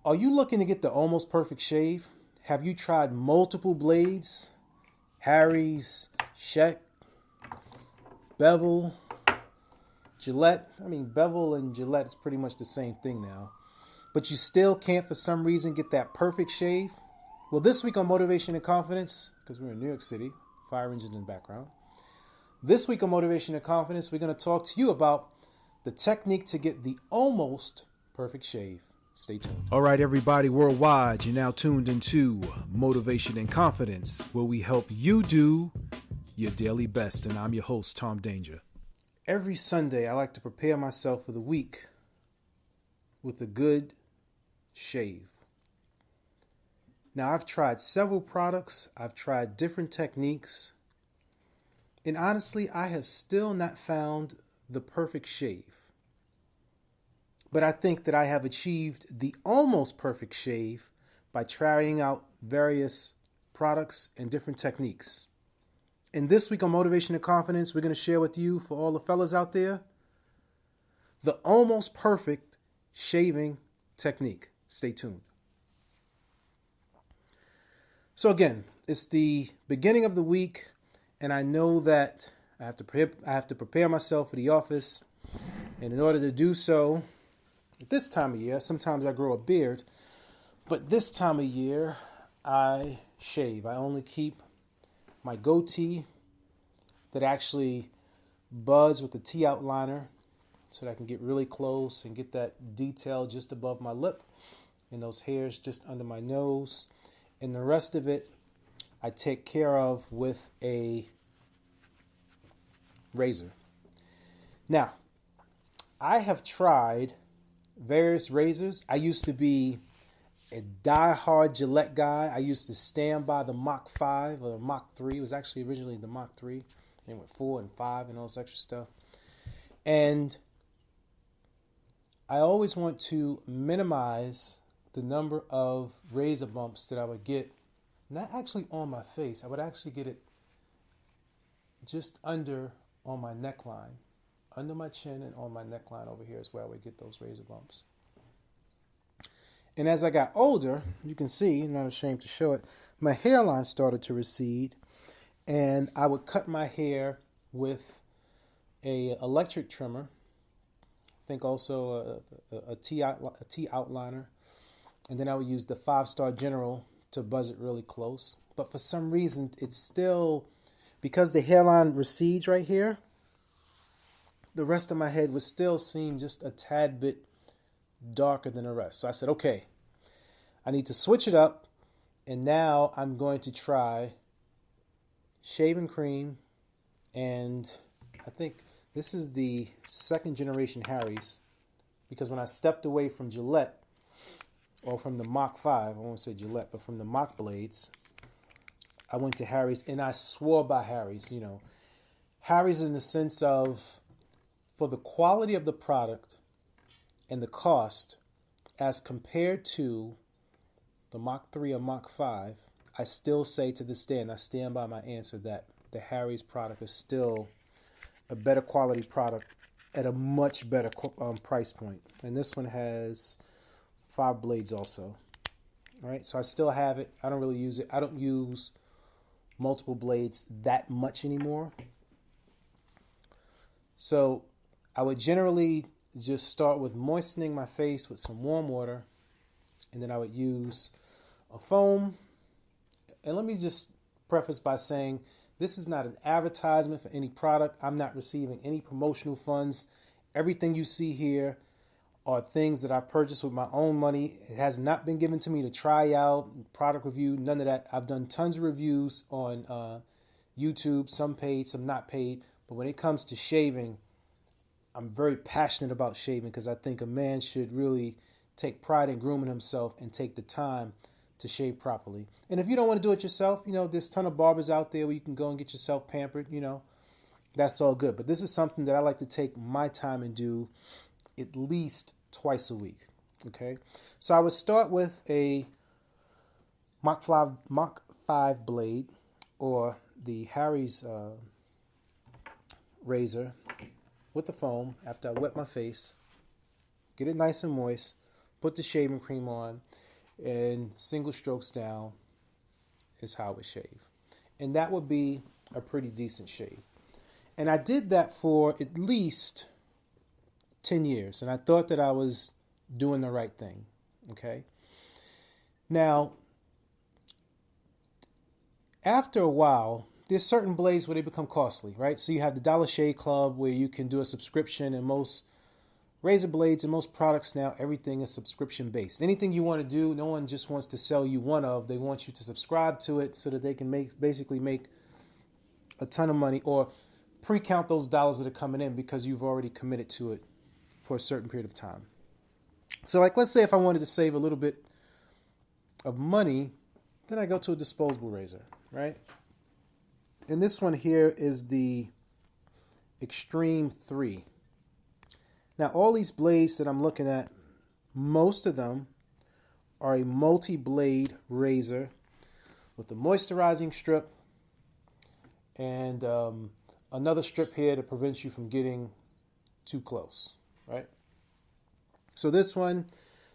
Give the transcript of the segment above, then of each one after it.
Are you looking to get the almost perfect shave? Have you tried multiple blades? Harry's, Sheck, Bevel, Gillette. I mean, Bevel and Gillette is pretty much the same thing now. But you still can't, for some reason, get that perfect shave? Well, this week on Motivation and Confidence, because we're in New York City, fire engines in the background. This week on Motivation and Confidence, we're going to talk to you about the technique to get the almost perfect shave. Stay tuned. All right, everybody worldwide, you're now tuned into Motivation and Confidence, where we help you do your daily best. And I'm your host, Tom Danger. Every Sunday, I like to prepare myself for the week with a good shave. Now, I've tried several products. I've tried different techniques. And honestly, I have still not found the perfect shave. But I think that I have achieved the almost perfect shave by trying out various products and different techniques. And this week on Motivation and Confidence, we're going to share with you, for all the fellas out there, the almost perfect shaving technique. Stay tuned. So again, it's the beginning of the week, and I know that I have to prepare myself for the office. And in order to do so, at this time of year, sometimes I grow a beard, but this time of year, I shave. I only keep my goatee that actually buds with the T outliner so that I can get really close and get that detail just above my lip and those hairs just under my nose. And the rest of it, I take care of with a razor. Now, I have tried various razors. I used to be a die-hard Gillette guy. I used to stand by the Mach 5 or the Mach 3. It was actually originally the Mach 3. Then went 4 and 5 and all this extra stuff. And I always want to minimize the number of razor bumps that I would get, not actually on my face. I would actually get it just under on my neckline. Under my chin and on my neckline over here is where I would get those razor bumps. And as I got older, you can see, I'm not ashamed to show it, my hairline started to recede, and I would cut my hair with a electric trimmer. I think also a T outliner. And then I would use the 5-Star General to buzz it really close. But for some reason, it's still, because the hairline recedes right here, the rest of my head would still seem just a tad bit darker than the rest. So I said, okay, I need to switch it up. And now I'm going to try shaving cream. And I think this is the second generation Harry's. Because when I stepped away from Gillette, or from the Mach 5, I won't say Gillette, but from the Mach blades, I went to Harry's, and I swore by Harry's. You know, Harry's in the sense of, for the quality of the product and the cost as compared to the Mach 3 or Mach 5, I still say to this day, and I stand by my answer, that the Harry's product is still a better quality product at a much better price point. And this one has 5 blades also. All right, so I still have it. I don't really use it. I don't use multiple blades that much anymore. So I would generally just start with moistening my face with some warm water, and then I would use a foam. And let me just preface by saying this is not an advertisement for any product. I'm not receiving any promotional funds. Everything you see here are things that I purchased with my own money. It has not been given to me to try out, product review, none of that. I've done tons of reviews on YouTube, some paid, some not paid. But when it comes to shaving, I'm very passionate about shaving because I think a man should really take pride in grooming himself and take the time to shave properly. And if you don't want to do it yourself, you know, there's a ton of barbers out there where you can go and get yourself pampered, you know. That's all good. But this is something that I like to take my time and do at least twice a week. Okay? So I would start with a Mach 5 blade, or the Harry's razor with the foam after I wet my face. Get it nice and moist. put the shaving cream on, and single strokes down is how I would shave. And that would be a pretty decent shave. And I did that for at least 10 years. And I thought that I was doing the right thing. Okay. Now, after a while, there's certain blades where they become costly, right? So you have the Dollar Shave Club where you can do a subscription, and most razor blades and most products now, everything is subscription based. Anything you want to do, no one just wants to sell you one of. They want you to subscribe to it so that they can basically make a ton of money, or pre-count those dollars that are coming in because you've already committed to it for a certain period of time. So like, let's say if I wanted to save a little bit of money, then I go to a disposable razor, right? And this one here is the Extreme 3. Now, all these blades that I'm looking at, most of them are a multi-blade razor with a moisturizing strip and another strip here to prevent you from getting too close, right? So this one,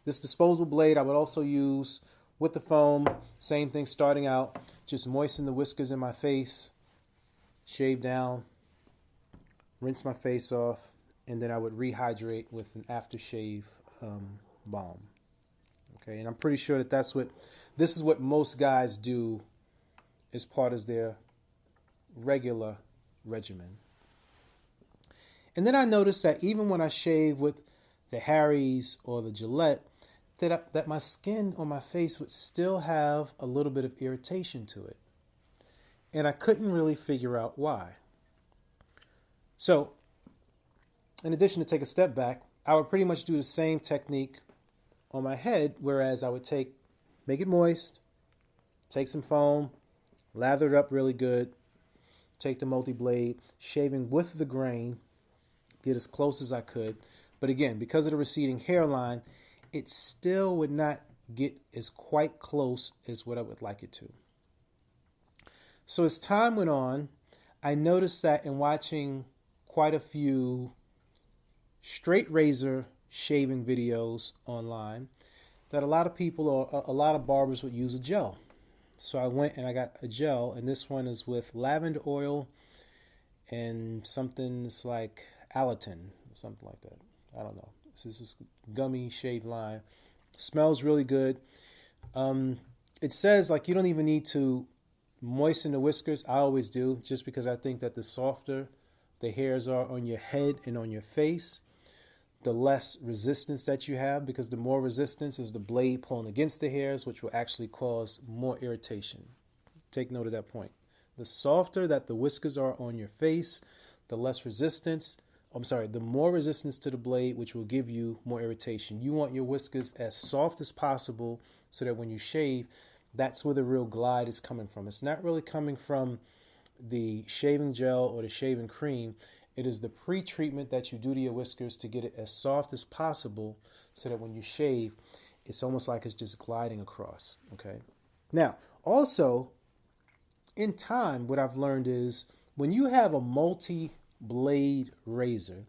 this disposable blade, I would also use with the foam. Same thing starting out, just moisten the whiskers in my face, shave down, rinse my face off, and then I would rehydrate with an aftershave balm. Okay, and I'm pretty sure that this is what most guys do as part of their regular regimen. And then I noticed that even when I shave with the Harry's or the Gillette, that my skin on my face would still have a little bit of irritation to it. And I couldn't really figure out why. So, in addition to take a step back, I would pretty much do the same technique on my head, whereas I would make it moist, take some foam, lather it up really good, take the multi-blade, shaving with the grain, get as close as I could. But again, because of the receding hairline, it still would not get as quite close as what I would like it to. So as time went on, I noticed that in watching quite a few straight razor shaving videos online, that a lot of people or a lot of barbers would use a gel. So I went and I got a gel, and this one is with lavender oil and something that's like Alatin, something like that. I don't know. This is gummy shave line. Smells really good. It says like you don't even need to moisten the whiskers. I always do, just because I think that the softer the hairs are on your head and on your face, the less resistance that you have, because the more resistance is the blade pulling against the hairs, which will actually cause more irritation. Take note of that point. The softer that the whiskers are on your face, the less resistance. The more resistance to the blade, which will give you more irritation. You want your whiskers as soft as possible so that when you shave, that's where the real glide is coming from. It's not really coming from the shaving gel or the shaving cream. It is the pre-treatment that you do to your whiskers to get it as soft as possible so that when you shave, it's almost like it's just gliding across. Okay. Now, also, in time, what I've learned is when you have a multi-blade razor,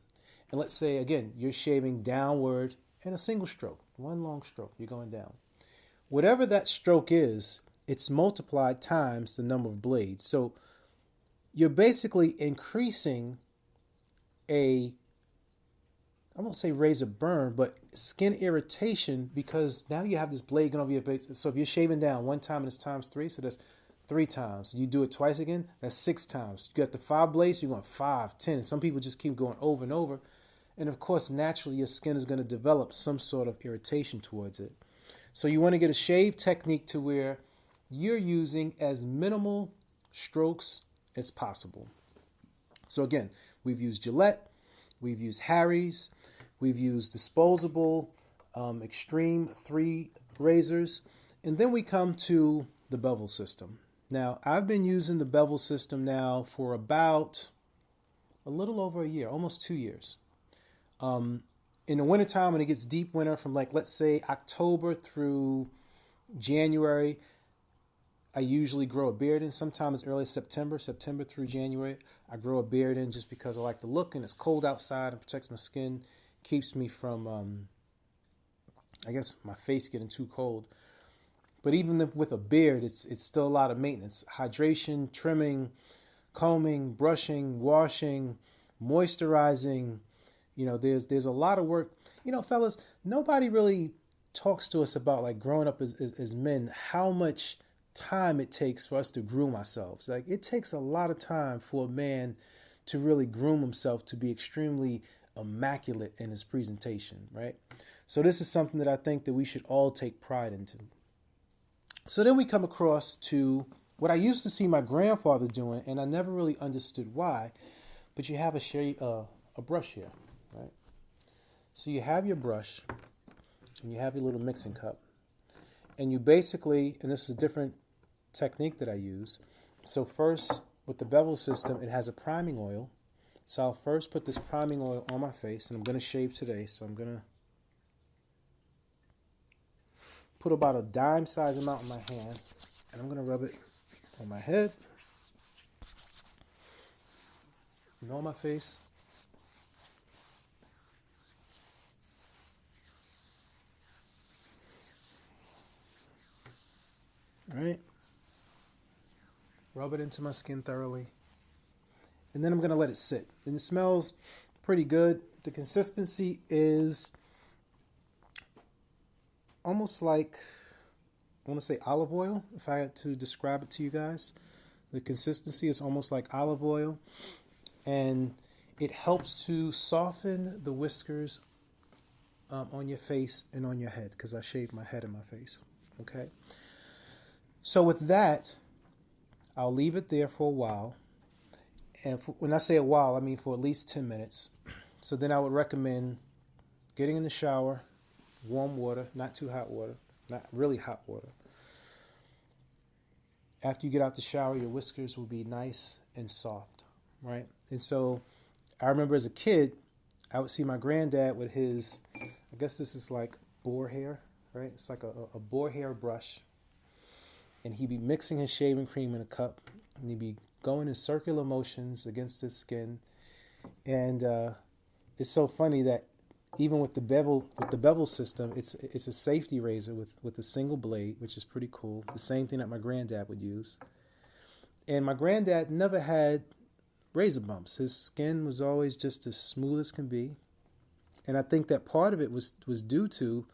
and let's say, again, you're shaving downward in a single stroke, one long stroke, you're going down. Whatever that stroke is, it's multiplied times the number of blades. So you're basically increasing I won't say razor burn, but skin irritation, because now you have this blade going over your face. So if you're shaving down one time and it's times 3, so that's 3 times. You do it twice again, that's 6 times. You got the 5 blades, you're going 5, 10. And some people just keep going over and over. And of course, naturally, your skin is going to develop some sort of irritation towards it. So you want to get a shave technique to where you're using as minimal strokes as possible. So again, we've used Gillette, we've used Harry's, we've used disposable Extreme 3 razors, and then we come to the bevel system. Now, I've been using the bevel system now for about a little over a year, almost 2 years. In the wintertime, when it gets deep winter, from like, let's say, October through January, I usually grow a beard in. Sometimes as early as September through January, I grow a beard in just because I like the look, and it's cold outside and protects my skin, keeps me from I guess my face getting too cold. But even with a beard, it's still a lot of maintenance. Hydration, trimming, combing, brushing, washing, moisturizing. There's a lot of work. Fellas, nobody really talks to us about, like, growing up as men, how much time it takes for us to groom ourselves. Like, it takes a lot of time for a man to really groom himself to be extremely immaculate in his presentation, right? So this is something that I think that we should all take pride into. So then we come across to what I used to see my grandfather doing, and I never really understood why, but you have a brush here, right? So you have your brush, and you have your little mixing cup, and you basically, and this is a different technique that I use. So first, with the bevel system, it has a priming oil. So I'll first put this priming oil on my face, and I'm going to shave today, so I'm going to put about a dime size amount in my hand, and I'm going to rub it on my head and on my face. Right? Rub it into my skin thoroughly. And then I'm going to let it sit. And it smells pretty good. The consistency is almost like, I want to say olive oil, if I had to describe it to you guys. The consistency is almost like olive oil, and it helps to soften the whiskers on your face and on your head, because I shaved my head and my face. Okay? So with that, I'll leave it there for a while. And when I say a while, I mean for at least 10 minutes. So then I would recommend getting in the shower, warm water, not too hot water, not really hot water. After you get out the shower, your whiskers will be nice and soft, right? And so I remember as a kid, I would see my granddad with his, I guess this is like boar hair, right? It's like a boar hair brush. And he'd be mixing his shaving cream in a cup, and he'd be going in circular motions against his skin. And it's so funny that even with the bevel system, it's a safety razor with a single blade, which is pretty cool. The same thing that my granddad would use. And my granddad never had razor bumps. His skin was always just as smooth as can be. And I think that part of it was due to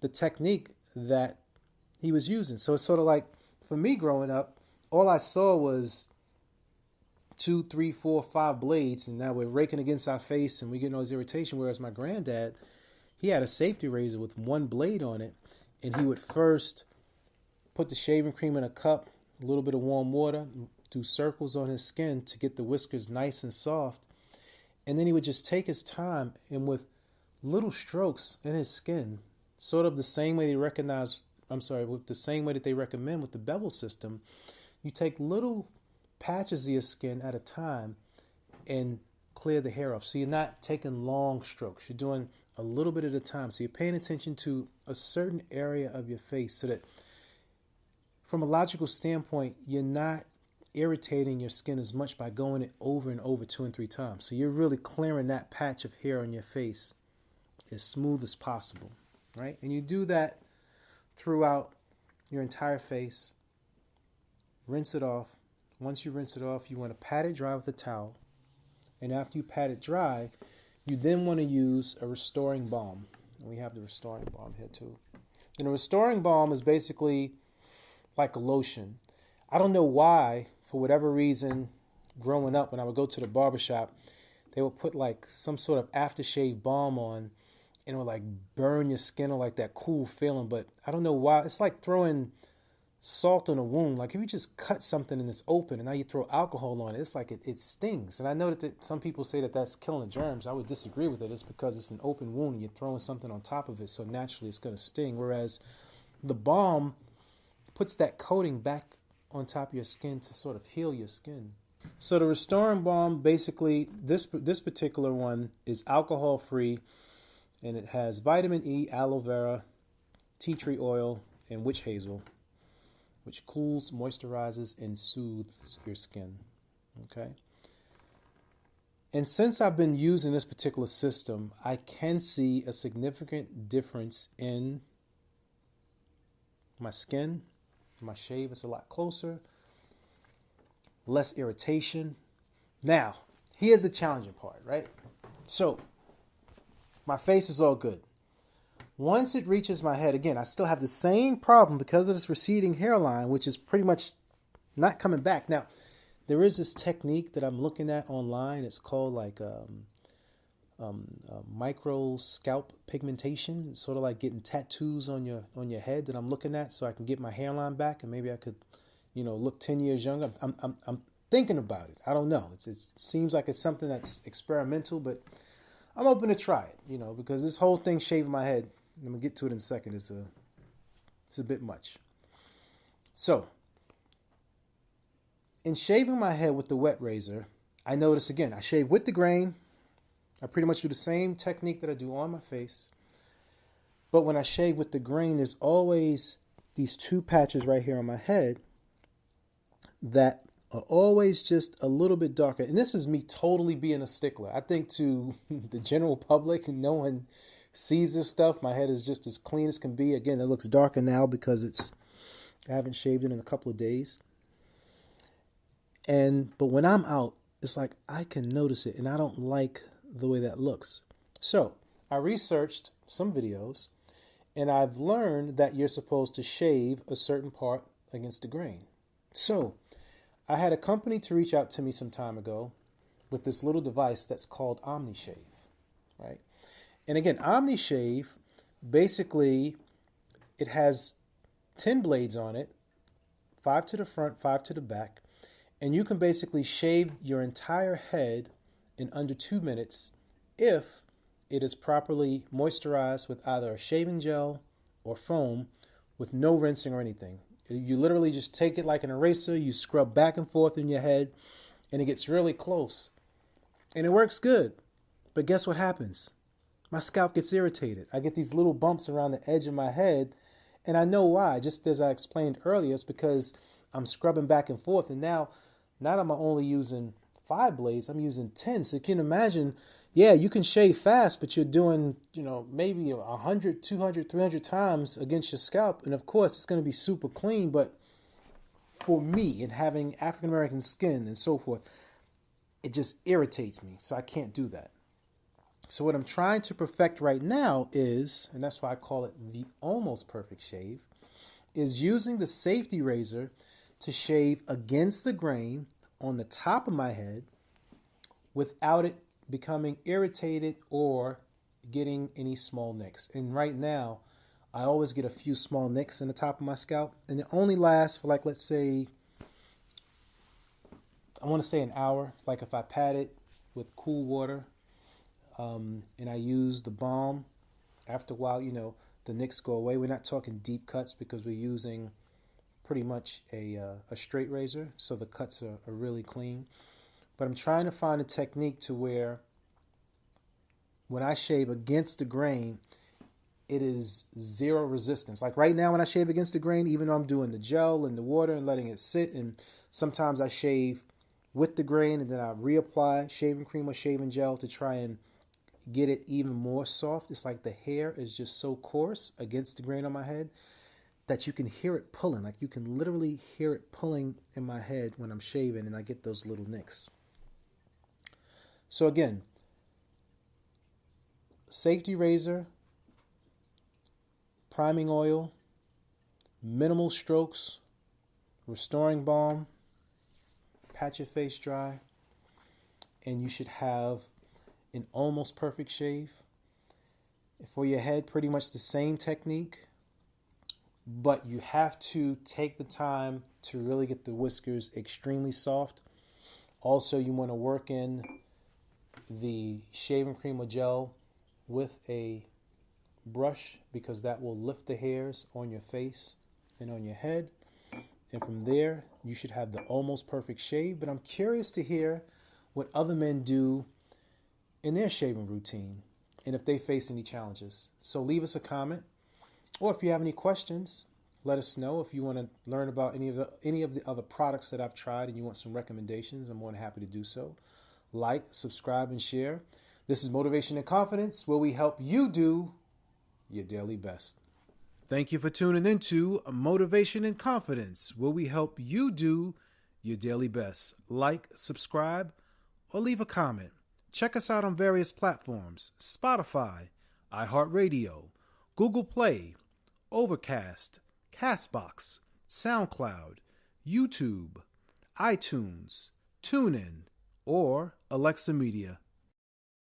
the technique that he was using. So it's sort of like, for me growing up, all I saw was 2, 3, 4, 5 blades, and now we're raking against our face and we're getting all this irritation. Whereas my granddad, he had a safety razor with one blade on it, and he would first put the shaving cream in a cup, a little bit of warm water, do circles on his skin to get the whiskers nice and soft, and then he would just take his time, and with little strokes in his skin, sort of the same way with the same way that they recommend with the bevel system, you take little patches of your skin at a time and clear the hair off. So you're not taking long strokes. You're doing a little bit at a time. So you're paying attention to a certain area of your face so that from a logical standpoint, you're not irritating your skin as much by going it over and over 2 and 3 times. So you're really clearing that patch of hair on your face as smooth as possible, right? And you do that throughout your entire face. Rinse it off. Once you rinse it off, you want to pat it dry with a towel. And after you pat it dry, you then want to use a restoring balm. And we have the restoring balm here too. And a restoring balm is basically like a lotion. I don't know why, for whatever reason, growing up when I would go to the barbershop, they would put like some sort of aftershave balm on, and it would like burn your skin, or like that cool feeling. But I don't know why. It's like throwing salt on a wound. Like if you just cut something and it's open and now you throw alcohol on it, it's like it stings. And I know that some people say that that's killing the germs. I would disagree with it. It's because it's an open wound and you're throwing something on top of it, so naturally it's going to sting. Whereas the balm puts that coating back on top of your skin to sort of heal your skin. So the restoring balm, basically, this particular one is alcohol free, and it has vitamin E, aloe vera, tea tree oil, and witch hazel, which cools, moisturizes, and soothes your skin. Okay. And since I've been using this particular system, I can see a significant difference in my skin. My shave is a lot closer, less irritation. Now, here's the challenging part, right? So, my face is all good. Once it reaches my head, again, I still have the same problem because of this receding hairline, which is pretty much not coming back. Now, there is this technique that I'm looking at online. It's called like micro scalp pigmentation. It's sort of like getting tattoos on your head that I'm looking at, so I can get my hairline back, and maybe I could, look 10 years younger. I'm thinking about it. I don't know. It seems like it's something that's experimental, but I'm open to try it. Because this whole thing shaving my head, I'm gonna get to it in a second. It's a bit much. So, in shaving my head with the wet razor, I notice again, I shave with the grain. I pretty much do the same technique that I do on my face. But when I shave with the grain, there's always these two patches right here on my head that are always just a little bit darker. And this is me totally being a stickler. I think to the general public, no one sees this stuff. My head is just as clean as can be. Again, it looks darker now because I haven't shaved it in a couple of days. But when I'm out, it's like I can notice it, and I don't like the way that looks. So I researched some videos, and I've learned that you're supposed to shave a certain part against the grain. So I had a company to reach out to me some time ago with this little device that's called OmniShave, right? And again, OmniShave, basically, it has 10 blades on it, 5 to the front, 5 to the back, and you can basically shave your entire head in under 2 minutes if it is properly moisturized with either a shaving gel or foam with no rinsing or anything. You literally just take it like an eraser, you scrub back and forth in your head, and it gets really close. And it works good. But guess what happens? My scalp gets irritated. I get these little bumps around the edge of my head, and I know why. Just as I explained earlier, it's because I'm scrubbing back and forth, and now not am I only using 5 blades, I'm using 10. So you can imagine, yeah, you can shave fast, but you're doing, maybe 100, 200, 300 times against your scalp. And of course, it's going to be super clean. But for me, and having African American skin and so forth, it just irritates me. So I can't do that. So what I'm trying to perfect right now is, and that's why I call it the almost perfect shave, is using the safety razor to shave against the grain on the top of my head without it becoming irritated or getting any small nicks. And right now, I always get a few small nicks in the top of my scalp, and it only lasts for like, let's say, I want to say an hour. Like if I pat it with cool water and I use the balm, after a while, the nicks go away. We're not talking deep cuts because we're using pretty much a straight razor, so the cuts are really clean. But I'm trying to find a technique to where when I shave against the grain, it is zero resistance. Like right now when I shave against the grain, even though I'm doing the gel and the water and letting it sit, and sometimes I shave with the grain and then I reapply shaving cream or shaving gel to try and get it even more soft. It's like the hair is just so coarse against the grain on my head that you can hear it pulling. Like you can literally hear it pulling in my head when I'm shaving, and I get those little nicks. So again, safety razor, priming oil, minimal strokes, restoring balm, pat your face dry, and you should have an almost perfect shave. For your head, pretty much the same technique. But you have to take the time to really get the whiskers extremely soft. Also, you want to work in the shaving cream or gel with a brush because that will lift the hairs on your face and on your head. And from there, you should have the almost perfect shave. But I'm curious to hear what other men do in their shaving routine and if they face any challenges. So leave us a comment. Or if you have any questions, let us know. If you want to learn about any of the other products that I've tried and you want some recommendations, I'm more than happy to do so. like, subscribe, and share. This is Motivation and Confidence, where we help you do your daily best. Thank you for tuning into Motivation and Confidence, where we help you do your daily best. Like, subscribe, or leave a comment. Check us out on various platforms: Spotify, iHeartRadio, Google Play, Overcast, Castbox, SoundCloud, YouTube, iTunes, TuneIn, or Alexa Media.